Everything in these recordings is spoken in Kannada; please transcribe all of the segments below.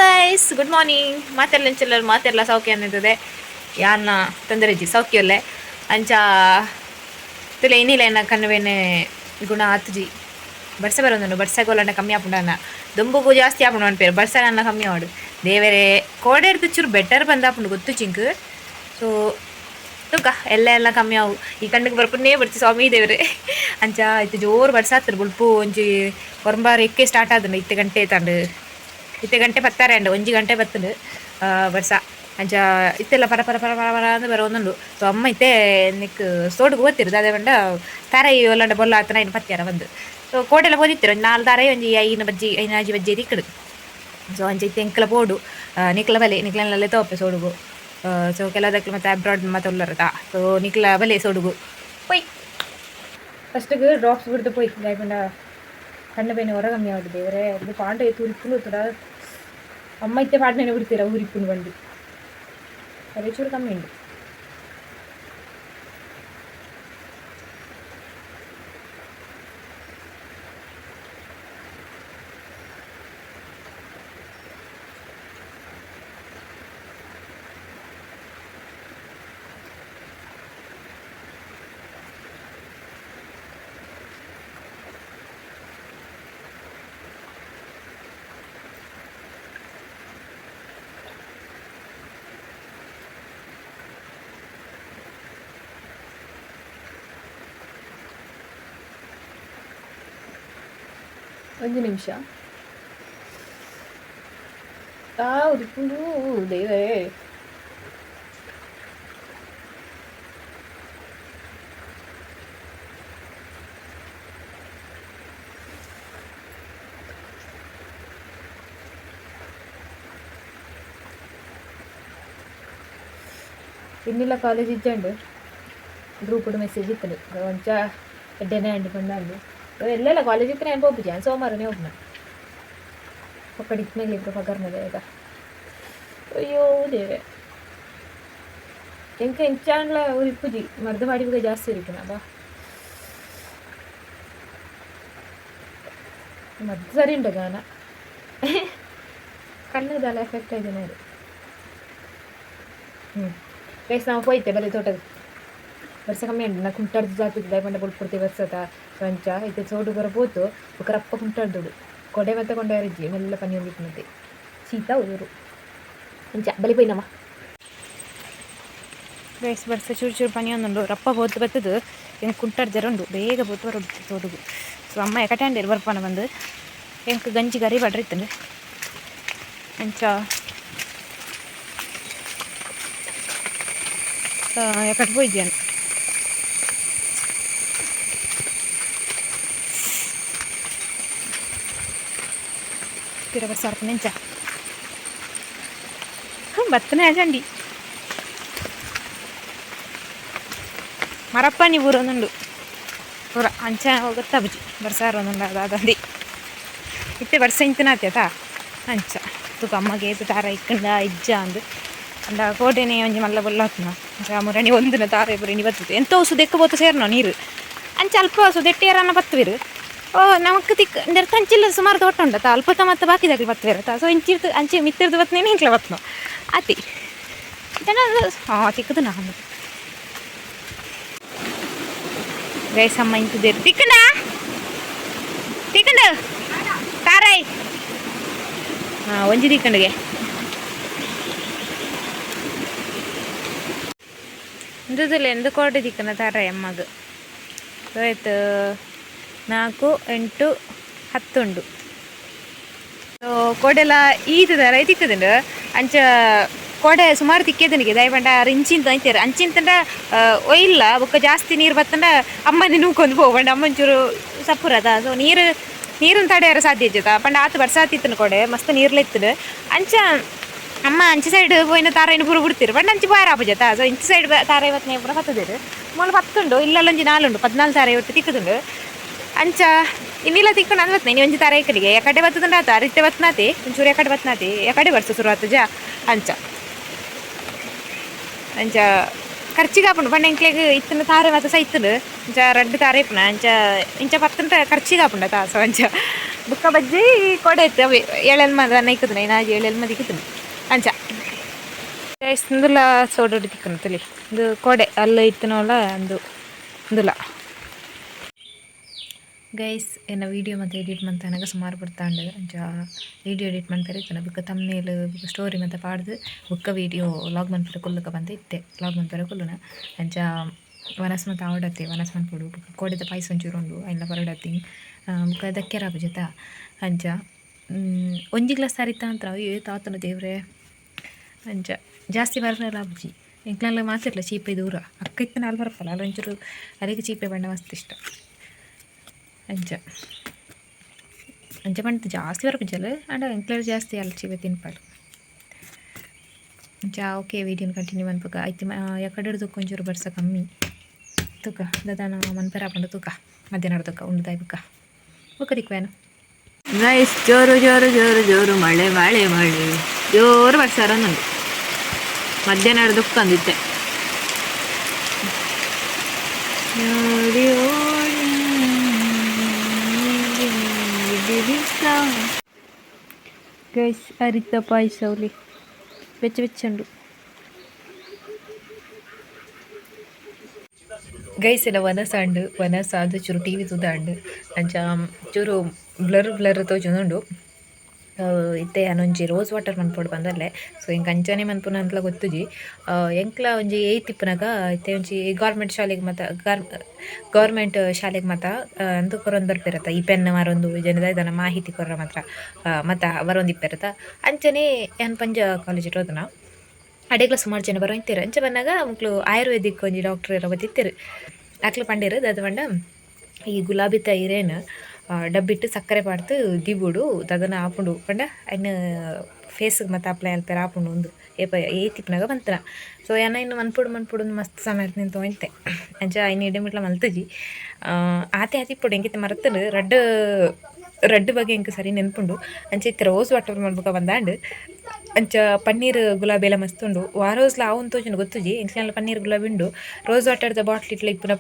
Guys, good morning. ಮಾತೆಲ್ಲ ಮಾತೆಲ್ಲ ಸೌಖ್ಯ ಅನ್ನಿರ್ತದೆ. ಯಾನ್ನ ತೊಂದರೆ ಇಜ್ಜಿ ಸೌಖ್ಯವಲ್ಲೇ ಅಂಚ ತುಲೆ ಏನಿಲ್ಲ ಏನ ಕಣ್ಣುವೇನೆ ಗುಣ ಆತುಜಿ ಬಡ್ಸ ಬರೋದು ಬಡ್ಸಗೋಲನ್ನ ಕಮ್ಮಿ ಆಪುಂಡನ ದುಂಬುಗು ಜಾಸ್ತಿ ಆಪುಂಡು ಅನ್ಪೇರು ಬಡ್ಸಗನ್ನ ಕಮ್ಮಿ ಮಾಡು ದೇವರೇ ಕೋಡೆ ಇಡ್ದು ಚೂರು ಬೆಟರ್ ಬಂದಾಪುಂಡು ಗೊತ್ತು ಚಿಂಕ್. ಸೊ ತೂಕ ಎಲ್ಲ ಕಮ್ಮಿ ಆವು ಈ ಕಣ್ಣಿಗೆ ಬರ್ಪುನ್ನೇ ಬರ್ತಿ ಸ್ವಾಮಿ ದೇವ್ರೆ ಅಂಚ ಇತ್ತು ಜೋರು ಬಡ್ಸಾತ್ರು ಬುಲ್ಪು ಒಂಜಿ ಹೊರಂಬಾರು ಎಕ್ಕೆ ಸ್ಟಾರ್ಟ್ ಆದ್ರೆ 10 ಗಂಟೆ ತಂಡು 10 ಗಂಟೆ ಬತ್ತಾರೆ ಅಂಡ 1 ಗಂಟೆ ಬತ್ತಂಡು ಬರ್ಸ ಅಂಚ ಇತ್ತೆಲ್ಲ ಪರ ಪರ ಪರ ಪರ ಪರ ಅಂತ ಬರೋದು. ಸೊ ಅಮ್ಮ ಇತ್ತೆ ನಿಕ್ ಸೋಡುಗು ಓದ್ತಿರೋದು ಅದೇ ಬಂಡ ತಾರಾಯಿ ಒಲ್ಲಂಡ ಬೊಲ್ಲ ಆತನ ಇನ್ನು ಪತ್ಯಾರ ಬಂದು. ಸೊ ಕೋಟೆಲ್ಲ ಓದಿತ್ತಿರು 4 ತಾರಾಯಿ ಒಂಜಿ ಐನಾಜಿ ಬಜ್ಜಿ ಇಕ್ಕಡು. ಸೊ ಅಂಚೆ ಇತ್ತೆ ಎಂಕಲ ಪೋಡು ನಿಕ್ಲ ಬಲೆ ನಿಕ್ಲನಲ್ಲೇ ತೋಪೆ ಸೋಡುಗು. ಸೊ ಕೆಲದಕ್ಕೆ ಮತ್ತೆ ಅಬ್ರಾಡ್ ಮತ್ತೆ ಉಳ್ಳರತ. ಸೊ ನಿಕ್ಲ ಬಲೆ ಸೋಡುಗು ಪೊಯ್ ಫಸ್ಟಿಗೆ ಡ್ರಾಪ್ಸ್ ಬಿಡ್ದು ಪೊಯ್ ಗಾಯಪಂಡ ಕಣ್ಣು ಬೇನೆ ಹೊರ ಕಮ್ಮಿ ಆಗುದು ದೇವರೇ ಅದು ಪಾಂಡ ತೂರಿಪ್ಪುಂಡು ತುಡ ಅಮ್ಮ ಇತ್ತೆ ಪಾಡ್ನೇನೆ ಬಿಡ್ತೀರ ಊರಿಪ್ಪುಂಡು ಬಂದು ಅದೇ ಚೂರು ಕಮ್ಮಿ ಉಂಡು. ಒಂದು ನಿಮಿಷ ಉರಿಪುಂಡು ದೇವರೇ. ಇನ್ನಿಲ್ಲ ಕಾಲೇಜ್ ಇಜ್ಜಂಡು ಗ್ರೂಪ್ಡ್ ಮೆಸೇಜ್ ಇತ್ತಲು ಒಂಚ ಎಡ್ಡೆನೆ ಅಂಡು ಬಂದು ಎಲ್ಲೆಲ್ಲ ಕಾಲೇಜ್ ಇತ್ತು ನಾನು ಹೋಗ್ಬಿಜ ಸೋಮವಾರನೇ ಹೋಗ್ನ ಪಕ್ಕಡಿದ್ಮೇಲೆ ಇಬ್ಬರು ಪಗಾರ್ನದೆ ಈಗ. ಅಯ್ಯೋ ದೇವೆ ಎಂಕ ಇಂಚಾಂಡ್ಲ ಉರಿಪುಜಿ ಮರ್ದ ಮಾಡಿವಾಗ ಜಾಸ್ತಿ ಇರಿಪುನ ಬಾ ಮದ್ದು ಸರಿ ಉಂಟು ಗಾನ ಕಣ್ಣದಲ್ಲ ಎಫೆಕ್ಟ್ ಆಗಿದೆ ಅದು. ಬೇಸ್ ನಾವು ಹೋಯ್ತೆ ಬರೀ ತೋಟದ ವರ್ಷ ಕಮ್ಮಿ ಉಂಟು ನಾ ಕುಂಟಾಡ್ದು ಜಾತಿದ್ದು ದಯಪಂಡ ಬಿಡ್ಕೊಡ್ತೀವಿ ವರ್ಷದ ಕೊಂಚ ಇದು ಸೋಡು ಬರಬೋದು ಬುಕ್ಕರಪ್ಪ ಕುಂಟಾಡ್ದೋಡು ಕೊಡೆ ಮತ್ತೆ ಕೊಂಡಾರಿಜ್ಜಿ ಮೆಲ್ಲ ಪನಿ ಹೋಗಿತ್ತು ಮತ್ತೆ ಶೀತ ಊರು ಕೊಂಚ ಬಲಿ ಪೋಯ್ನಮ್ಮ ಬೇಸ್ ಬರ್ಸ ಚೂರು ಪನಿ ಒಂದುಂಡು ರಪ್ಪ ಬೋತು ಬತ್ತದು ಹೆಂಗೆ ಕುಂಟಾಡ್ ಜರ ಉಂಡು ಬೇಗ ಬೋತು ಬರೋದು ಸೋಡುಗು. ಸೊ ಅಮ್ಮ ಎಕಟ್ಯಾಂಡೇರು ಬರ್ಪನ ಬಂದು ಹೆಂಗೆ ಗಂಜಿ ಕರಿ ಬಡ್ರಿತ್ತಂಡು ಅಂಚ ಎಕಟ್ ಹೋಯ್ದ್ಯಾನು ಕಿರ ಬರ್ಸಾರ್ಪು ನೆಂಚ ಬತ್ತನೇ ಆಜಂಡಿ ಮರಪ್ಪ ನೀವು ಊರೊಂದುಂಡು ಊರ ಅಂಚ ಹೋಗುತ್ತಾ ಬುಜಿ ಬರ್ಸಾರ ಒಂದುಂಡು ಅದಾದಂದು ಇತ್ತೆ ಬರ್ಸ ಇಂತಿನಾತ್ಯತ ಅಂಚ ತುಕ ಅಮ್ಮಗೆ ತಾರ ಇಕ್ಕಂಡ ಇಜ್ಜ ಅಂದು ಅಂಡ ಕೋಟೆನೆ ಒಂಜಿ ಮಲ್ಲ ಬೊಲ್ಲಾತ್ನ ಅಂಚ ಮುರಣಿ ಒಂದಿನ ತಾರ ಬರೀನಿ ಬರ್ತದೆ ಎಂತೋ ಸುದೆಕ್ಕ ಬೋತು ಸೇರ್ನೋ ನೀರು ಅಂಚ ಅಲ್ಪ ಸುದೆಟ್ಟಿಯರನ್ನ ಬತ್ತುವಿರು. ಓ ನಮಕ್ ತಿಕ್ ಅಂದ್ರೆ ತಂಚಿಲ್ಲ ಸುಮಾರು ತೋಟ ಉಂಡತ ಅಲ್ಪತ ಮತ್ತೆ ಬಾಕಿದಾಗಲಿ ಬತ್ತುವಿರತ್ತ. ಸೊ ಇಂಚಿರ್ತು ಅಂಚೆ ಮಿತ್ತಿರ್ದು ಬತ್ತನೇನು ಹಿಂಕ್ಲ ಬತ್ನೋ ಆತಿ ಜನ ತಿಕ್ಕದು ನಾನು ಗೈಸಮ್ಮ ಇಂತಿದ್ದೇರು ತಿಕ್ಕಂಡ ತಿಕ್ಕಂಡು ತಾರಾಯ್ ಒಂಜಿ ತಿಕ್ಕಂಡಿಗೆ ಇಂದುದಿಲ್ಲ ಎಂದು ಕೋಟೆ ತಿಕ್ಕನ ತಾರಾಯ್ ಅಮ್ಮಗ ಆಯ್ತು 4, 8, 10 ಉಂಡು. ಸೊ ಕೋಡೆಲ್ಲ ಈತದ ರೈ ತಿಕ್ಕದುಂಡು ಅಂಚ ಕೋಡೆ ಸುಮಾರು ತಿಕ್ಕೇದನಿಗೆ ದಯಪಂಡ ಇಂಚಿಂತ ಅಂತೀರ ಅಂಚಿಂತಂಡ ಒಯ್ಯಿಲ್ಲ ಬೊಕ್ಕ ಜಾಸ್ತಿ ನೀರು ಬತ್ತಂಡ ಅಮ್ಮನ ನೂಕೊಂಡು ಹೋಗ್ಬಂಡ ಅಮ್ಮಂಚೂರು ಸಪ್ಪುರದ. ಸೊ ನೀರನ್ನು ತಡೆಯಾರ ಸಾಧ್ಯ ಇಜ್ಜದ ಪಂಡ ಆತು ಬರ್ಸಾತಿತ್ತನು ಕೋಡೆ ಮಸ್ತ್ ನೀರ್ಲೆತ್ತದು ಅಂಚ ಅಮ್ಮ ಅಂಚೆ ಸೈಡ್ ಪೋಯಿನ ತಾರಾಯಿನ ಪೂರ ಬಿಡ್ತಿರು ಪಂಡ ಅಂಚೆ ಬಾರ ಆಪುಜತ. ಸೊ ಇಂಚೆ ಸೈಡ್ ತಾರ ಇವತ್ತನೇ ಪೂರ ಹತ್ತದಿರು ಮೂಲ 10 ಉಂಡು ಇಲ್ಲೊಂಜಿ 4 ಉಂಡು 14 ತಾರ ಇವತ್ತು ತಿಕ್ಕದುಂಡು ಅಂಚ ಇನ್ನಿಲ್ಲ ತಿಕ್ಕೊಂಡು ಅಂದ್ ಬತ್ತನೆ ಒಂಜಿ ತಾರ ಕಡೆಗೆ ಎಕಡೆ ಬತ್ತದಂಡ ಆತ ಅರಿತೆ ಬತ್ನಾತಿ ಒಂಚೂರು ಎಕಡೆ ಬತ್ನಾತಿ ಎಕಡೆ ಬರ್ಸ ಶುರು ಆತ ಜಾ ಅಂಚ ಖರ್ಚಿಗೆ ಹಾಪುಂಡು ಪಂಡ ಎಂಕ್ಲೆಗ್ ಇತ್ತಿನ ತಾರೆ ಮತ್ತು ಸೈತುಡು ಅಂಚ ರಡ್ಡು ತಾರೆ ಇಪ್ಪುನ ಅಂಚ ಇಂಚ ಪತ್ತಂಟ ಖರ್ಚಿಗೆ ಹಾಪುಂಡ ತಾಸ ಅಂಚ ಬುಕ್ಕ ಬಜ್ಜಿ ಕೊಡೆ ಇತ್ತು ಅವೆ ಏಳೆಲ್ ಮದ ನೈಕುದು ನಾಜಿ ಏಳೆಲ್ ಮದಿ ಕಿತ್ತುನು ಅಂಚ ಇಂದುಲ ಸೋಡೊಡು ತಿಕ್ಕನು ತಲಿ ಇದು ಕೊಡೆ ಅಲ್ಲ ಇತ್ತಿನೋಲ ಅಂದು ಇಂದುಲ ಗೈಸ್ ಏನ ವೀಡಿಯೋ ಮತ್ತು ಎಡಿಟ್ ಮಂತ ನನಗೆ ಸುಮಾರು ಬರ್ತಾಂಡು ಅಂಚ ವೀಡಿಯೋ ಎಡಿಟ್ ಮಾಡ್ತಾರೆ ಇತ್ತನ ಬುಕ್ಕ ತಮ್ನೇಲ್ ಬುಕ್ಕ ಸ್ಟೋರಿ ಮತ್ತು ಪಾಡ್ದು ಬುಕ್ಕ ವೀಡಿಯೋ ಲಾಗ್ ಮನ್ಪುರ ಕೊಲ್ಲುಕ ಬಂದ ಇತ್ತೆ ಲಾಗ್ ಮನ್ಪುರ ಕೊಲ್ಲುನ ಅಂಚ ವನಸ್ ಮತ್ತು ಆವಡತ್ತೆ ವನಸ್ ಮನ್ಪುಡು ಬುಕ್ಕ ಕೋಡೆದ ಪಾಯಸ ಒಂಚೂರು ಉಂಡು ಐನ ಬರಡತ್ತಿ ಬುಕ್ಕ ದಕ್ಕೆರ ಜೊತ ಅಂಚ ಒಂಜಿ ಗ್ಲಾಸ್ ಸಾರಿತ್ತ ಅಂತ ಏ ತಾತನ ದೇವ್ರೆ ಅಂಚ ಜಾಸ್ತಿ ಬರ್ನಲ್ಲ ಅಜ್ಜಿ ಎಂಕ್ಲೆಲ್ಲ ಮಾತಿರ್ಲ ಚೀಪೆ ದೂರ ಅಕ್ಕ ಇತ್ತನ ಅಲ್ಲಿ ಬರಪ್ಪಲ್ಲ ಅಲ್ಲಿ ಒಂಚೂರು ಅದಕ್ಕೆ ಚೀಪೆ ಬಣ್ಣ ಮಸ್ತ್ ಇಷ್ಟ ಅಂಚ ಅಂಚ ಪಂಡ ಜಾಸ್ತಿ ಬರಪಿಂಚಲ್ಲ ಅಂಡ ಎಂಕ್ಲೆರ್ ಜಾಸ್ತಿ ಅಲ್ಲಿ ಚೀಪೆ ತಿನ್ಪಾಲು ಅಂಚ ಓಕೆ ವೀಡಿಯೋನ ಕಂಟಿನ್ಯೂ ಮನ್ಪುಗ ಐತಿ ಯಾಕಡೆ ಹಿಡ್ದು ಒಂಚೂರು ಬರ್ಸ ಕಮ್ಮಿ ತುಕ ದಾದಾನ ಮನ್ಪರ ಹಾಕೊಂಡು ತುಕ ಮಧ್ಯಾಹ್ನ ತುಕ ಉಂಡ್ದಾಯ್ ಬುಕ್ಕ ಬುಕ್ಕ ದಿಕ್ವೇನು ಗೈಸ್ ಜೋರು ಜೋರು ಜೋರು ಜೋರು ಮಳೆ ಮಳೆ ಮಳೆ ಜೋರು ಬರ್ಸಾರ ನಂದು ಮಧ್ಯಾಹ್ನ ದುಃಖ ಅಂದಿತ್ತೆ ಗೈಸ್ ಅರಿತ ಪಾಯಸ ಅವಲಿ ಬೆಚ್ಚ ಬೆಚ್ಚಂಡು ಗೈಸ್ ಎಲ್ಲ ವನಸ ಅಂಡು ವನಸ ಅದು ಚೂರು ಟಿ ವಿ ತುದಾಂಡು ಅಂಚ ಚೂರು ಬ್ಲರ್ ಬ್ಲರ್ ತೋಜುಂಡು ಇತ್ತೆ ಅನೊಂಜಿ ರೋಸ್ ವಾಟರ್ ಮನ್ಪೊಡು ಬಂದಲ್ಲೇ ಸೊ ಇಂಕ ಅಂಚನೆ ಮನ್ಪುನ ಅಂತಲ ಗೊತ್ತುಜಿ ಎಂಕ್ಲ ಒಂಜಿ ಏಯ್ತ್ ಇಪ್ಪುನಗ ಇತ್ತೆ ಒಂಜಿ ಗೌರ್ಮೆಂಟ್ ಶಾಲೆಗೆ ಗೌರ್ಮೆಂಟ್ ಶಾಲೆಗೆ ಮಾತ ಅಂದು ಕೊರೊಂದು ಬರ್ಪಿರತ್ತ ಈ ಪೆನ್ ಮರೊಂದು ಜನದ ಇದನ್ನ ಮಾಹಿತಿ ಕೊರ್ರ ಮಾತ್ರ ಮತ್ತ ಬರೊಂದು ಇಪ್ಪಿರತ್ತ ಅಂಚನೆ ಏನ್ ಪಂಜ ಕಾಲೇಜ್ ಇರೋದನ ಅಡೆಗ್ಲ ಸುಮಾರು ಜನ ಬರೋ ಇಂತೀರ ಅಂಚ ಬಂದಾಗ ಮಕ್ಳು ಆಯುರ್ವೇದಿಕ್ ಒಂಜಿ ಡಾಕ್ಟರ್ ಇರೋ ಬತ್ತಿತ್ತೀರು ಅಕ್ಲು ಪಂಡಿರು ಅದು ಪಂಡ ಈ ಗುಲಾಬಿ ತೈರೇನು ಡಬ್ಬಿಟ್ಟು ಸಕ್ಕರೆ ಪಾಡ್ದು ದಿಬುಡು ದದನ ಆಪುಂಡು ಪಂಡ ಅಯ್ನ ಫೇಸ್ಗೆ ಮತ್ತೆ ಅಪ್ಲೈ ಅಲ್ಪೇರ ಆಪುಂಡು ಒಂದು ಏತಿಪ್ನಾಗ ಬಂತನ ಸೊ ಏನ ಇನ್ನು ಮನ್ಪುಡು ಮಸ್ತ್ ಸಮಯ ನಿಂತು ಹೋಯ್ತೆ ಅಂಚ ಐನು ಇಡಮಿಟ್ಲ ಮಲ್ತಜಿ ಆತೆ ಇಪ್ಪುಡು ಎಂಗಿತ್ತೆ ಮರತನು ರಡ್ಡು ಬಗ್ಗೆ ಎಂಕ್ ಸರಿ ನೆನ್ಪುಂಡು ಅಂಚ ಇತ್ತೆ ರೋಸ್ ವಾಟರ್ ಮನ್ಪುಗ ಬಂದಾಂಡು ಅಂಚ ಪನ್ನೀರ್ ಗುಲಾಬಿ ಎಲ್ಲ ಮಸ್ತ್ ಉಂಡು ವಾರೋಸ್ಲ ಆವು ತೋಜುಂಡು ಗೊತ್ತುಜಿ ಎಂಕ್ಲೆಲ್ಲ ಪನ್ನೀರ್ ಗುಲಾಬಿ ಉಂಡು ರೋಸ್ ವಾಟರ್ದ ಬಾಟ್ಲ್ ಇಟ್ಲ ಇಪ್ಪುನ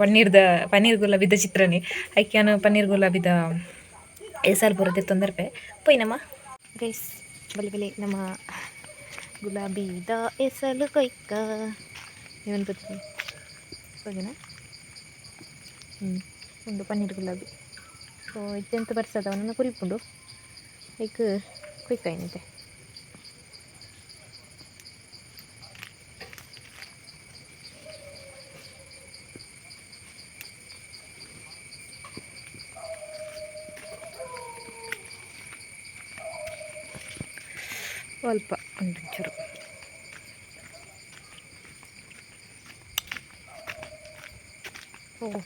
ಪನ್ನೀರ್ ಗುಲಾಬಿದ ಚಿತ್ರನೇ ಐಕ್ಯಾನ ಪನ್ನೀರ್ ಗುಲಾಬಿದ ಎಸಲ್ ಬರುತ್ತೆ ತೊಂದರೆಪೆ ಪೋಯ್ನಮ್ಮ ಗೈಸ್ ಬಲಿ ನಮ್ಮ ಗುಲಾಬಿದ ಎಸಲು ಕೊಯ್ಕ ಇವನ್ ಬರ್ತದೆ ಹೋಗಿನಾ ಉಂಡು ಪನ್ನೀರ್ ಗುಲಾಬಿ ಸೊ ಇತ್ತೆಂತ ಬರ್ಸದ ಅವನನ್ನು ಕುರಿಪುಂಡು ಐಕ್ ಕೊಯ್ಕಾಯ್ನಂತೆ ಸ್ವಲ್ಪ ಒಂಚೂರು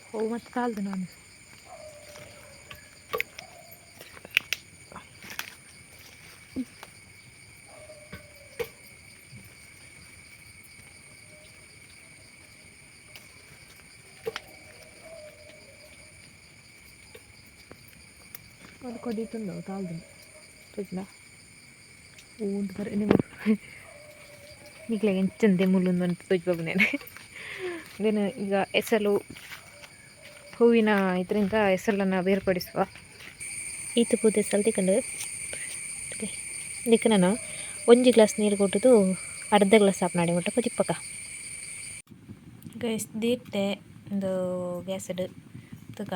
ಓ ಮತ್ತೆ ಕಾಲ್ದು ನಾನು ಅದು ಕೊಡಿತುಂಡು ತಾಲ್ದು ತೋಜ್ಲ ಊಂದು ಬರ ನೀವು ಈಗಲೇ ಎಂಚಂದೆ ಮುಲ್ಲೊಂದು ಅಂತ ತೋಜ್ಬಾಬು ನಾನು ಇದೇನು ಈಗ ಎಸಲು ಹೂವಿನ ಇದರಿಂದ ಎಸಲನ್ನು ಬೇರ್ಪಡಿಸುವ ಈತು ಪೂತೆ ಎಸಲು ತಿಕ್ಕೊಂಡು ದಿಕ್ಕ ನಾನು ಒಂಜಿ ಗ್ಲಾಸ್ ನೀರು ಕೊಟ್ಟದು ಅರ್ಧ ಗ್ಲಾಸ್ ಆಪ್ ನಾಡಿ ಮುಟ್ಟ ಕೊದಿಪ್ಪಕ ಗೈಸ್ ದಿಟ್ಟೆ ಒಂದು ಗ್ಯಾಸ್ ಇಡು ತುಕ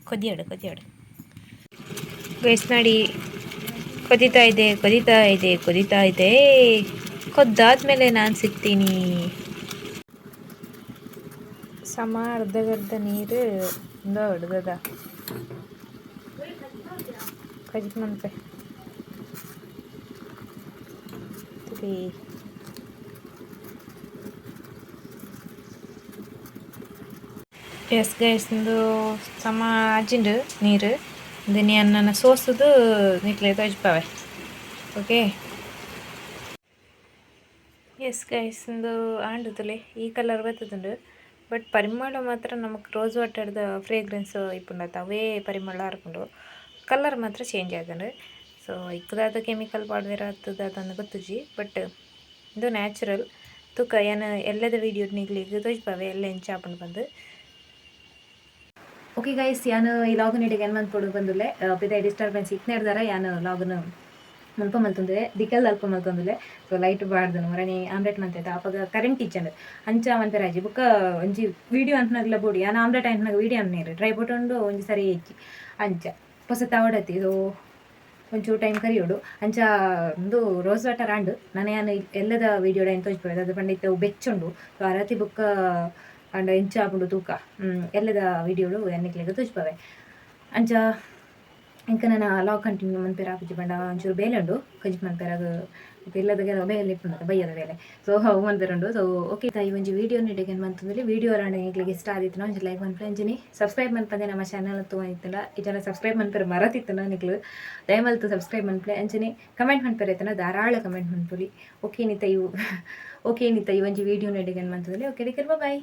ಕೊದಿಯಾಡು ಗೈಸ್ ನಾಡಿ ಕೊದಿತಾ ಇದೆ ಕೊದ್ದಾದ್ಮೇಲೆ ನಾನು ಸಿಗ್ತೀನಿ ಸಮ ಅರ್ಧಗರ್ಧ ನೀರು ಹೊಡೆದದ ಕಜಿತ್ ಮನ್ಪೆ ಎಸ್ ಗೈಸ್ ಒಂದು ಸಮ ಅಜ್ಜಿಂಡು ನೀರು ಇದನ್ನ ನನ್ನ ಸೋಸದು ನಿಕ್ಲೆ ತೊಜ್ಪಾವೆ ಓಕೆ ಎಸ್ ಗೈಸ್ ಒಂದು ಆಂಡುತ್ತಲೆ ಈ ಕಲರ್ ಬರ್ತದುಂಡು ಬಟ್ ಪರಿಮಳ ಮಾತ್ರ ನಮಗೆ ರೋಸ್ ವಾಟರ್ದ ಫ್ರೇಗ್ರೆನ್ಸ್ ಇಪ್ಪುಂಡು ಅವೇ ಪರಿಮಳ ಹರ್ಕೊಂಡು ಕಲರ್ ಮಾತ್ರ ಚೇಂಜ್ ಆದನು ಸೊ ಇಕ್ಕದಾದ ಕೆಮಿಕಲ್ ಪಾಡ್ವೇರ ಆಗ್ತದೆ ಅದನ್ನು ಗೊತ್ತುಜಿ ಬಟ್ ಇದು ನ್ಯಾಚುರಲ್ ತುಕ ಏನು ಎಲ್ಲದ ವೀಡಿಯೋ ನಿಗ್ಲಿಕ್ಕೆ ತೋಜ್ಪಾವೆ ಎಲ್ಲ ಎಂಚಾಪಣ್ ಬಂದು ಓಕೆ ಗೈಸ್ ಯಾನು ಈ ಲಾಗನ್ ಇಡಿಗೆ ಏನು ಮಂತ್ಪೊಡು ಬಂದುಲೆ ಪಿದ ಡಿಸ್ಟರ್ಬೆನ್ಸ್ ಇಕ್ನೇರ್ದಾರ ಯಾನು ಲಾಗನ್ ಮುಲ್ಪ ಮಲ್ತೊಂದುಲೆ ದಿಕ್ಕಲ್ ಅಲ್ಪ ಮಲ್ತೊಂದುಲೆ ಸೊ ಲೈಟ್ ಬಾಡ್ದನು ಮರಣಿ ಆಮ್ಲೆಟ್ ಮಂತೈತ ಅಪಗ ಕರೆಂಟ್ ಇಚ್ಚಂಡು ಅಂಚ ಮಂಪೆರಾಜಿ ಬುಕ್ಕ ಒಂಜಿ ವೀಡಿಯೋ ಅಂಟ್ನಾಗ್ಲ ಬೋಡಿ ಯಾನು ಆಮ್ಲೆಟ್ ಅಂಟ್ನಾಗ ವೀಡಿಯೋ ಅನ್ನೇರು ಟ್ರೈ ಪೊಟ್ಟುಂಡು ಒಂಜಿ ಸರಿ ಇಚ್ಚಿ ಅಂಚ ಹೊಸ ತವಡತಿ ಇದು ಒಂಚೂರು ಟೈಮ್ ಕರಿಯೋಡು ಅಂಚ ಒಂದು ರೋಸ್ ವಾಟರ್ ಆಂಡ್ ನಾನು ಯಾನು ಎಲ್ಲದ ವೀಡಿಯೋಡ ಎಂತ ತೋಜ್ಪೋದು ಅದು ಪಂಡಿತ ಬೆಚ್ಚುಂಡು ಸೊ ಅರತಿ ಬುಕ್ಕ ಅಂಡ ಎಂಚ ಆಪುಂಡು ತೂಕ ಎಲ್ಲದ ವೀಡಿಯೋಡು ಎನ್ನಿಕ್ಲೆಗ್ ತೋಜ್ಪಾವೆ ಅಂಚ ಇಂಕ ನಾನು ಲಾಗ್ ಕಂಟಿನ್ಯೂ ಮನ್ಪೇರ ಆಪುಜಿ ಪಂಡ ಒಂಚೂರು ಬೇಲೆ ಉಂಡು ಕಜಿಪ್ ಮನ್ಪೇರಾಗ ಇಲ್ಲದಾಗ ಬೇಲೆ ಇಪ್ಪುಂಡು ಬೈಯದ ಬೇಲೆ ಸೊ ಅವು ಮನ್ಪೇರುಂಡು ಸೊ ಓಕೆ ತಾಯಿ ಒಂಜಿ ವೀಡಿಯೋ ನೀಡಿಗೆ ಮಂತಂದಲ್ಲಿ ವೀಡಿಯೋ ರಾಂಡ ಈಗಲಿಗೆ ಇಷ್ಟ ಆದಿತ್ತು ಒಂಜಿ ಲೈಕ್ ಮನ್ಪೆ ಅಂಜಿನಿ ಸಬ್ಸ್ಕ್ರೈಬ್ ಮನ್ಪಂದೆ ನಮ್ಮ ಚಾನಲ್ ತೂ ಇತ್ತಲ್ಲ ಈ ಜನ ಸಬ್ಸ್ಕ್ರೈಬ್ ಮನ್ಪೇರು ಮರತಿತ್ತನ ನಿಕ್ಲು ದಯಮಲ್ತು ಸಬ್ಸ್ಕ್ರೈಬ್ ಮನ್ಪೆ ಅಂಜಿನಿ ಕಮೆಂಟ್ ಮನ್ಪೇರು ಐತನ ಧಾರಾಳ ಕಮೆಂಟ್ ಮನ್ಪುಲಿ ಓಕೆ ನಿತ್ತ ಇವು ಓಕೆ ನಿತ್ತ ಈ ಒಂಜಿ ವೀಡಿಯೋ ನೀಡಿಗೆ ಮಂತಂದಲ್ಲಿ ಓಕೆ ಬಾಯ್